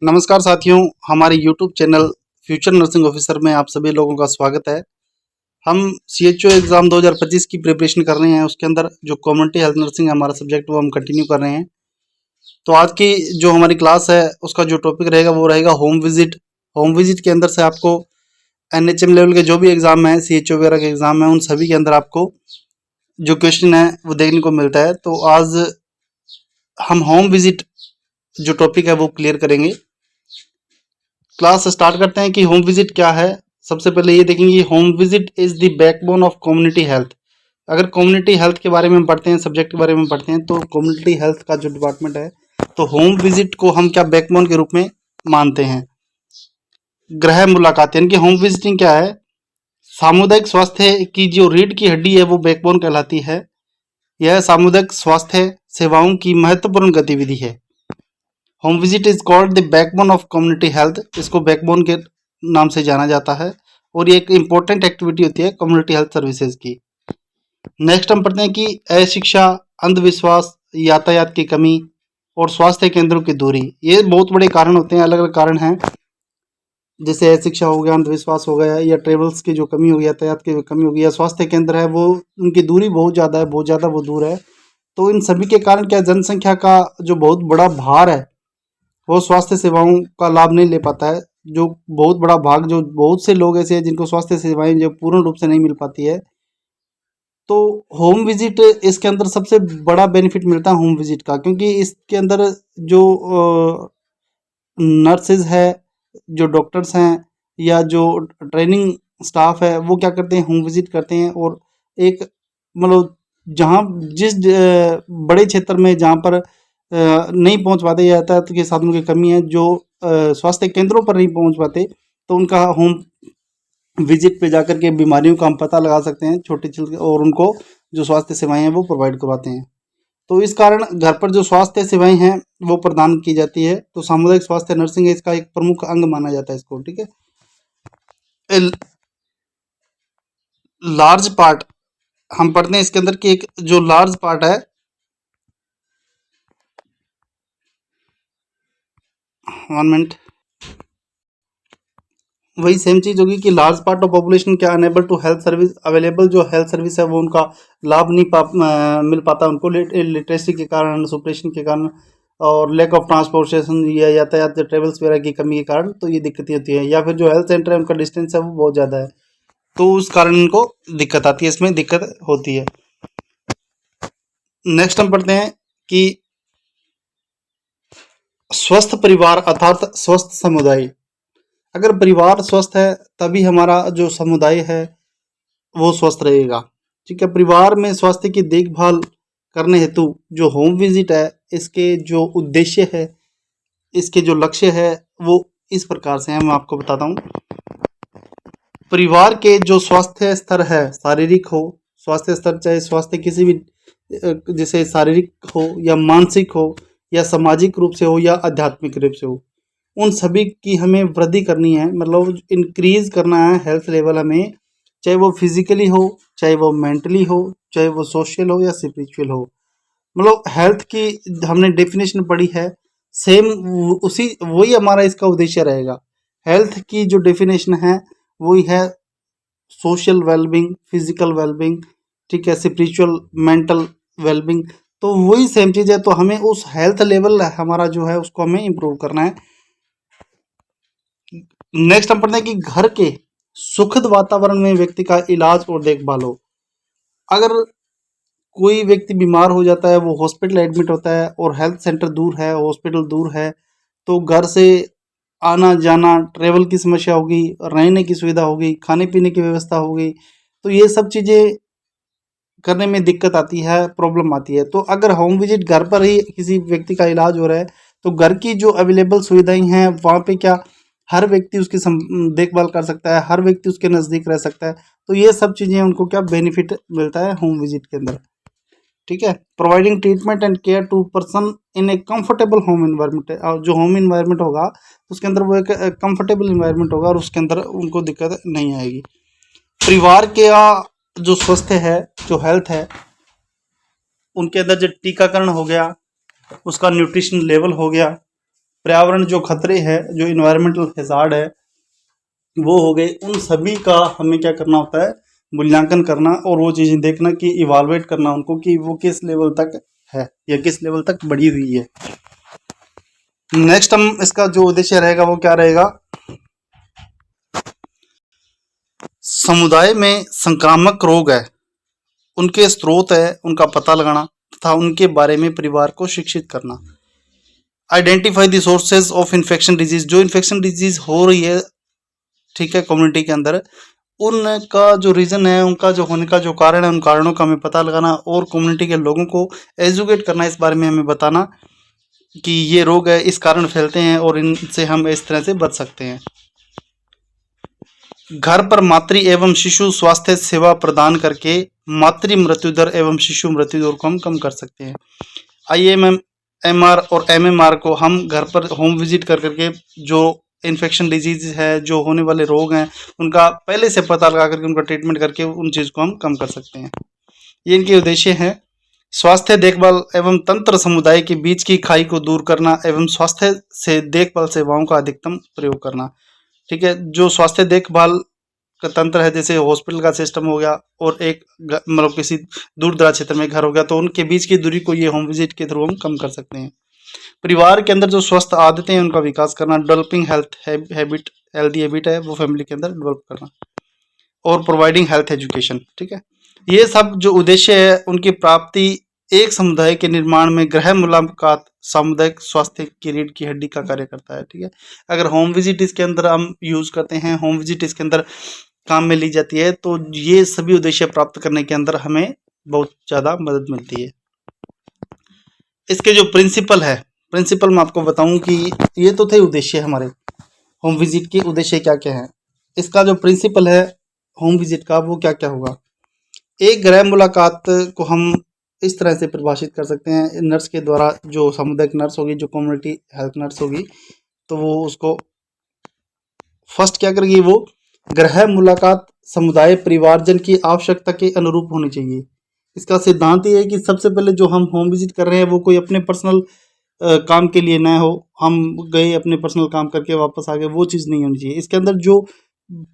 नमस्कार साथियों, हमारे YouTube channel future nursing officer में आप सभी लोगों का स्वागत है। हम सीएचओ एग्ज़ाम 2025 की प्रिपरेशन कर रहे हैं। उसके अंदर जो कम्युनिटी हेल्थ नर्सिंग है हमारा सब्जेक्ट, वो हम कंटिन्यू कर रहे हैं। तो आज की जो हमारी क्लास है उसका जो टॉपिक रहेगा वो रहेगा होम विजिट। होम विजिट के अंदर से आपको एनएचएम लेवल के जो भी एग्ज़ाम हैं, सीएचओ वगैरह के एग्ज़ाम हैं, उन सभी के अंदर आपको जो क्वेश्चन है वो देखने को मिलता है। तो आज हम होम विजिट जो टॉपिक है वो क्लियर करेंगे। क्लास स्टार्ट करते हैं कि होम विजिट क्या है। सबसे पहले ये देखेंगे, home visit is the backbone of community health. अगर कम्युनिटी हेल्थ के बारे में पढ़ते हैं, सब्जेक्ट के बारे में पढ़ते हैं, तो कम्युनिटी हेल्थ का जो डिपार्टमेंट है, तो होम विजिट को हम क्या बैकबोन के रूप में मानते हैं। गृह मुलाकात यानी कि होम विजिटिंग क्या है, सामुदायिक स्वास्थ्य की जो रीढ़ की हड्डी है वो बैकबोन कहलाती है। यह सामुदायिक स्वास्थ्य सेवाओं की महत्वपूर्ण गतिविधि है। Home visit is called the backbone of community health. इसको बैकबोन के नाम से जाना जाता है और ये एक इम्पोर्टेंट एक्टिविटी होती है कम्युनिटी हेल्थ सर्विसेज की। नेक्स्ट हम पढ़ते हैं कि अशिक्षा, अंधविश्वास, यातायात की कमी और स्वास्थ्य केंद्रों की दूरी, ये बहुत बड़े कारण होते हैं। अलग अलग कारण हैं, जैसे अशिक्षा हो गया, अंधविश्वास हो गया, या ट्रेवल्स की जो कमी होगी, यातायात की कमी होगी, या स्वास्थ्य केंद्र है वो उनकी दूरी बहुत ज़्यादा है, बहुत ज़्यादा वो दूर है। तो इन सभी के कारण क्या, जनसंख्या का जो बहुत बड़ा भार है वो स्वास्थ्य सेवाओं का लाभ नहीं ले पाता है। जो बहुत बड़ा भाग, जो बहुत से लोग ऐसे हैं जिनको स्वास्थ्य सेवाएं जो पूर्ण रूप से नहीं मिल पाती है। तो होम विजिट, इसके अंदर सबसे बड़ा बेनिफिट मिलता है होम विजिट का, क्योंकि इसके अंदर जो नर्सेज है, जो डॉक्टर्स हैं, या जो ट्रेनिंग स्टाफ है, वो क्या करते हैं, होम विजिट करते हैं। और एक मतलब जहाँ जिस बड़े क्षेत्र में जहाँ पर नहीं पहुँच पाते, यातायात के साधनों की कमी है, जो स्वास्थ्य केंद्रों पर नहीं पहुँच पाते, तो उनका होम विजिट पे जाकर के बीमारियों का हम पता लगा सकते हैं छोटे छोटे, और उनको जो स्वास्थ्य सेवाएं हैं वो प्रोवाइड करवाते हैं। तो इस कारण घर पर जो स्वास्थ्य सेवाएं हैं वो प्रदान की जाती है। तो सामुदायिक स्वास्थ्य नर्सिंग इसका एक प्रमुख अंग माना जाता है इसको, ठीक है। लार्ज पार्ट हम पढ़ते हैं इसके अंदर कि एक जो लार्ज पार्ट है, 1 मिनट, वही सेम चीज होगी कि लार्ज पार्ट ऑफ पॉपुलेशन क्या enable to health service available, जो हेल्थ सर्विस है वो उनका लाभ नहीं मिल पाता उनको, लिटरेसी के कारण, सुपरेशन के कारण, और लैक ऑफ ट्रांसपोर्टेशन या यातायात ट्रेवल्स वगैरह की कमी के कारण। तो ये दिक्कतें होती है, या फिर जो हेल्थ सेंटर है उनका डिस्टेंस है वो बहुत ज़्यादा है, तो उस कारण इनको दिक्कत आती है, इसमें दिक्कत होती है। नेक्स्ट हम पढ़ते हैं कि स्वस्थ परिवार अर्थात स्वस्थ समुदाय। अगर परिवार स्वस्थ है तभी हमारा जो समुदाय है वो स्वस्थ रहेगा, ठीक है। परिवार में स्वास्थ्य की देखभाल करने हेतु जो होम विजिट है, इसके जो उद्देश्य है, इसके जो लक्ष्य है, वो इस प्रकार से हैं, मैं आपको बताता हूँ। परिवार के जो स्वास्थ्य स्तर है, शारीरिक हो स्वास्थ्य स्तर, चाहे स्वास्थ्य किसी भी जैसे शारीरिक हो या मानसिक हो या सामाजिक रूप से हो या आध्यात्मिक रूप से हो, उन सभी की हमें वृद्धि करनी है, मतलब इंक्रीज करना है हेल्थ लेवल हमें, चाहे वो फिजिकली हो, चाहे वो मेंटली हो, चाहे वो सोशल हो या स्पिरिचुअल हो। मतलब हेल्थ की हमने डेफिनेशन पढ़ी है, सेम उसी वही हमारा इसका उद्देश्य रहेगा। हेल्थ की जो डेफिनेशन है वही है सोशल वेलबिंग, फिजिकल वेलबिंग, ठीक है, स्पिरिचुअल, मेंटल वेलबिंग। तो वही सेम चीज़ है, तो हमें उस हेल्थ लेवल हमारा जो है उसको हमें इम्प्रूव करना है। नेक्स्ट हम पढ़ते हैं कि घर के सुखद वातावरण में व्यक्ति का इलाज और देखभाल हो। अगर कोई व्यक्ति बीमार हो जाता है, वो हॉस्पिटल एडमिट होता है और हेल्थ सेंटर दूर है, हॉस्पिटल दूर है, तो घर से आना जाना, ट्रेवल की समस्या होगी, रहने की सुविधा होगी, खाने पीने की व्यवस्था होगी, तो ये सब चीज़ें करने में दिक्कत आती है, प्रॉब्लम आती है। तो अगर होम विजिट घर पर ही किसी व्यक्ति का इलाज हो रहा है, तो घर की जो अवेलेबल सुविधाएं हैं वहाँ पे क्या हर व्यक्ति उसकी देखभाल कर सकता है, हर व्यक्ति उसके नज़दीक रह सकता है। तो ये सब चीज़ें उनको क्या बेनिफिट मिलता है होम विजिट के अंदर, ठीक है। Providing treatment and care to person in a comfortable home environment, और जो होम इन्वायरमेंट होगा उसके अंदर वो एक कंफर्टेबल इन्वायरमेंट होगा और उसके अंदर उनको दिक्कत नहीं आएगी। परिवार के जो स्वास्थ्य है, जो हेल्थ है, उनके अंदर जो टीकाकरण हो गया, उसका न्यूट्रिशन लेवल हो गया, पर्यावरण जो खतरे हैं, जो इन्वायरमेंटल हैजार्ड है वो हो गए, उन सभी का हमें क्या करना होता है, मूल्यांकन करना और वो चीज़ें देखना कि इवालुएट करना उनको कि वो किस लेवल तक है या किस लेवल तक बढ़ी हुई है। नेक्स्ट हम इसका जो उद्देश्य रहेगा वो क्या रहेगा, समुदाय में संक्रामक रोग है उनके स्रोत है उनका पता लगाना तथा उनके बारे में परिवार को शिक्षित करना। Identify the sources of infection disease, जो इन्फेक्शन डिजीज हो रही है ठीक है कम्युनिटी के अंदर, उनका जो रीज़न है, उनका जो होने का जो कारण है, उन कारणों का हमें पता लगाना और कम्युनिटी के लोगों को एजुकेट करना, इस बारे में हमें बताना कि ये रोग है, इस कारण फैलते हैं और इनसे हम इस तरह से बच सकते हैं। घर पर मातृ एवं शिशु स्वास्थ्य सेवा प्रदान करके मातृ मृत्यु दर एवं शिशु मृत्यु दर को हम कम कर सकते हैं। IMMR और MMR को हम घर पर होम विजिट कर करके जो इन्फेक्शन डिजीज है, जो होने वाले रोग हैं, उनका पहले से पता लगा करके उनका ट्रीटमेंट करके उन चीज़ को हम कम कर सकते हैं। ये इनके उद्देश्य हैं। स्वास्थ्य देखभाल एवं तंत्र समुदाय के बीच की खाई को दूर करना एवं स्वास्थ्य से देखभाल सेवाओं का अधिकतम प्रयोग करना। ठीक है, जो स्वास्थ्य देखभाल का तंत्र है, जैसे हॉस्पिटल का सिस्टम हो गया और एक मतलब किसी दूर दराज क्षेत्र में घर हो गया, तो उनके बीच की दूरी को ये होम विजिट के थ्रू हम कम कर सकते हैं। परिवार के अंदर जो स्वस्थ आदतें हैं उनका विकास करना, developing health habit, healthy habit है वो फैमिली के अंदर डेवलप करना और प्रोवाइडिंग हेल्थ एजुकेशन। ठीक है, ये सब जो उद्देश्य है उनकी प्राप्ति एक समुदाय के निर्माण में गृह मुलाकात सामुदायिक स्वास्थ्य की रीढ़ की हड्डी का कार्य करता है। ठीक है, अगर होम विजिट इसके अंदर हम यूज करते हैं, होम विजिट इसके अंदर काम में ली जाती है, तो ये सभी उद्देश्य प्राप्त करने के अंदर हमें बहुत ज़्यादा मदद मिलती है। इसके जो प्रिंसिपल है, प्रिंसिपल मैं आपको बताऊं कि ये तो थे उद्देश्य हमारे होम विजिट के, उद्देश्य क्या क्या है। इसका जो प्रिंसिपल है होम विजिट का वो क्या क्या होगा। एक गृह मुलाकात को हम इस तरह से परिभाषित कर सकते हैं, नर्स के द्वारा, जो सामुदायिक नर्स होगी, जो कम्युनिटी हेल्थ नर्स होगी, तो वो उसको फर्स्ट क्या करेगी, वो गृह मुलाकात समुदाय परिवारजन की आवश्यकता के अनुरूप होनी चाहिए। इसका सिद्धांत ये है कि सबसे पहले जो हम होम विजिट कर रहे हैं वो कोई अपने पर्सनल काम के लिए ना हो, हम गए अपने पर्सनल काम करके वापस आ गए, वो चीज़ नहीं होनी चाहिए। इसके अंदर जो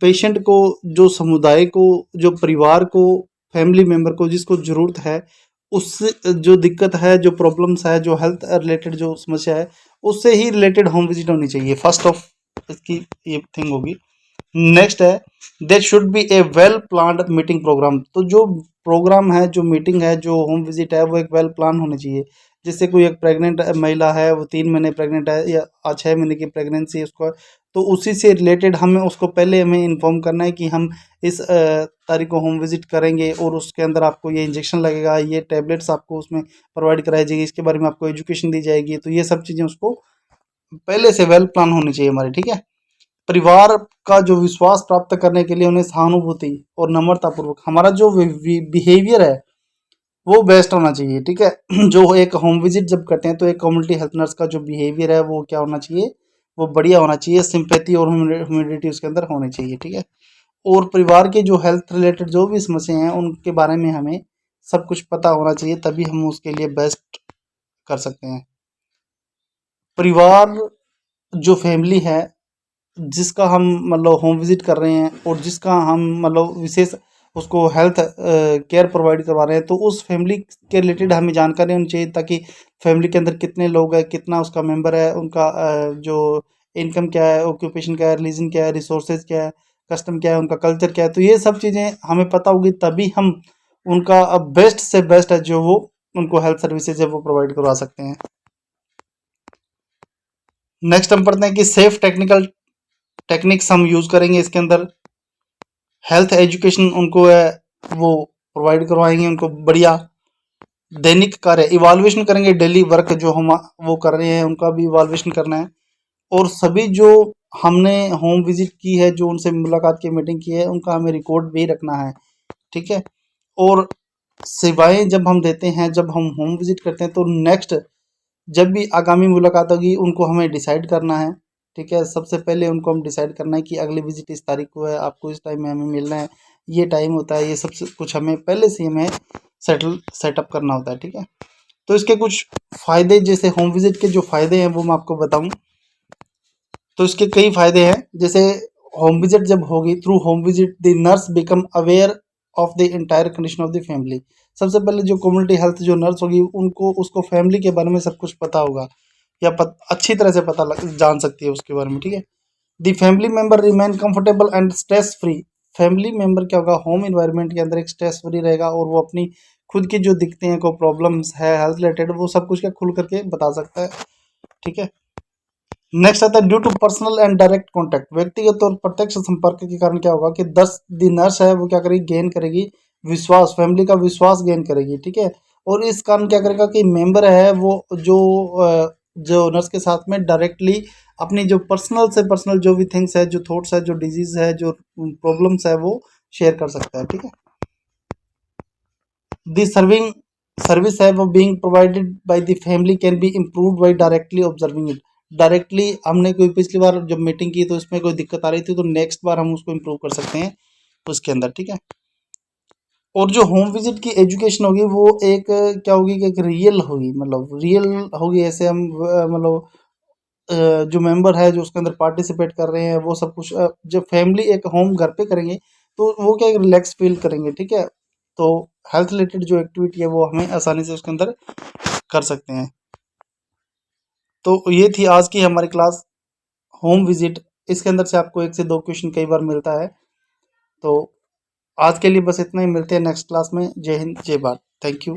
पेशेंट को, जो समुदाय को, जो परिवार को, फैमिली मेम्बर को जिसको ज़रूरत है, उस जो दिक्कत है, जो प्रॉब्लम्स है, जो हेल्थ रिलेटेड जो समस्या है, उससे ही रिलेटेड होम विजिट होनी चाहिए। फर्स्ट ऑफ इसकी ये थिंग होगी। नेक्स्ट है, there should be a well planned meeting program. तो जो प्रोग्राम है, जो मीटिंग है, जो होम विजिट है, वो एक वेल प्लान होनी चाहिए। जैसे कोई एक प्रेग्नेंट महिला है, वो 3 महीने प्रेग्नेंट है या 6 महीने की प्रेगनेंसी है उसको, तो उसी से रिलेटेड हमें उसको पहले हमें इन्फॉर्म करना है कि हम इस तारीख को होम विजिट करेंगे और उसके अंदर आपको ये इंजेक्शन लगेगा, ये टैबलेट्स आपको उसमें प्रोवाइड कराई जाएगी, इसके बारे में आपको एजुकेशन दी जाएगी। तो ये सब चीज़ें उसको पहले से वेल प्लान होनी चाहिए हमारी। ठीक है, परिवार का जो विश्वास प्राप्त करने के लिए उन्हें सहानुभूति और नम्रतापूर्वक हमारा जो बिहेवियर है वो बेस्ट होना चाहिए। ठीक है, जो एक होम विजिट जब करते हैं तो एक कम्युनिटी हेल्थ नर्स का जो बिहेवियर है वो क्या होना चाहिए, वो बढ़िया होना चाहिए, सिंपैथी और ह्यूमैनिटी उसके अंदर होनी चाहिए। ठीक है, और परिवार के जो हेल्थ रिलेटेड जो भी समस्याएं हैं उनके बारे में हमें सब कुछ पता होना चाहिए, तभी हम उसके लिए बेस्ट कर सकते हैं। परिवार जो फैमिली है जिसका हम मतलब होम विजिट कर रहे हैं और जिसका हम मतलब विशेष उसको हेल्थ केयर प्रोवाइड करवा रहे हैं, तो उस फैमिली के रिलेटेड हमें जानकारी होनी चाहिए, ताकि फैमिली के अंदर कितने लोग हैं, कितना उसका मेंबर है, उनका जो इनकम क्या है, ऑक्यूपेशन क्या है, रिलीजन क्या है, रिसोर्सेज क्या है, कस्टम क्या है, उनका कल्चर क्या है। तो ये सब चीज़ें हमें पता होगी, तभी हम उनका बेस्ट से बेस्ट है जो वो उनको हेल्थ सर्विसेज है वो प्रोवाइड करवा सकते हैं। नेक्स्ट हम पढ़ते हैं कि सेफ टेक्निकल टेक्निक्स हम यूज़ करेंगे इसके अंदर। हेल्थ एजुकेशन उनको है वो प्रोवाइड करवाएंगे, उनको बढ़िया दैनिक कार्य इवाल्युएशन करेंगे, डेली वर्क जो हम वो कर रहे हैं उनका भी इवाल्युएशन करना है, और सभी जो हमने होम विजिट की है, जो उनसे मुलाकात की मीटिंग की है, उनका हमें रिकॉर्ड भी रखना है। ठीक है, और सेवाएं जब हम देते हैं, जब हम होम विजिट करते हैं, तो नेक्स्ट जब भी आगामी मुलाकात होगी उनको हमें डिसाइड करना है। ठीक है, सबसे पहले उनको हम डिसाइड करना है कि अगली विजिट इस तारीख को है, आपको इस टाइम में हमें मिलना है, ये टाइम होता है, ये सब कुछ हमें पहले से हमें सेटअप करना होता है। ठीक है, तो इसके कुछ फ़ायदे, जैसे होम विजिट के जो फ़ायदे हैं वो मैं आपको बताऊं। तो इसके कई फायदे हैं, जैसे होम विजिट जब होगी, through whom visit the nurse become aware of the entire condition of the family. सबसे पहले जो कम्युनिटी हेल्थ जो नर्स होगी उनको उसको फैमिली के बारे में सब कुछ पता होगा, या अच्छी तरह से जान सकती है उसके बारे में, ठीक है। The family member remain comfortable and stress free. Family member क्या होगा, होम इन्वायरमेंट के अंदर एक स्ट्रेस फ्री रहेगा, और वो अपनी खुद की जो दिखते हैं कोई प्रॉब्लम्स है हेल्थ रिलेटेड, वो सब कुछ क्या खुल करके बता सकता है, ठीक है। नेक्स्ट आता है due to personal and direct contact. व्यक्तिगत और प्रत्यक्ष संपर्क के कारण क्या होगा कि 10 दी नर्स है वो क्या करेगी, गेन करेगी विश्वास, फैमिली का विश्वास गेन करेगी, ठीक है। और इस कारण क्या करेगा कि मेंबर है वो जो नर्स के साथ में डायरेक्टली अपनी जो पर्सनल से पर्सनल जो भी थिंग्स है, जो थॉट्स है, जो डिजीज है, जो प्रॉब्लम्स है, वो शेयर कर सकता है, ठीक है। दी सर्विंग सर्विस है वो being provided by the family can be improved by directly observing it. Directly हमने कोई पिछली बार जब मीटिंग की तो इसमें कोई दिक्कत आ रही थी, तो नेक्स्ट बार हम उसको इम्प्रूव कर सकते हैं उसके अंदर, ठीक है। और जो होम विजिट की एजुकेशन होगी वो एक क्या होगी कि एक रियल होगी, मतलब रियल होगी, ऐसे हम मतलब जो मेंबर है जो उसके अंदर पार्टिसिपेट कर रहे हैं वो सब कुछ जब फैमिली एक होम घर पे करेंगे तो वो क्या रिलैक्स फील करेंगे, ठीक है। तो हेल्थ रिलेटेड जो एक्टिविटी है वो हमें आसानी से उसके अंदर कर सकते हैं। तो ये थी आज की हमारी क्लास, होम विजिट। इसके अंदर से आपको 1 से 2 क्वेश्चन कई बार मिलता है। तो आज के लिए बस इतना ही, मिलते हैं नेक्स्ट क्लास में। जय हिंद, जय भारत, थैंक यू।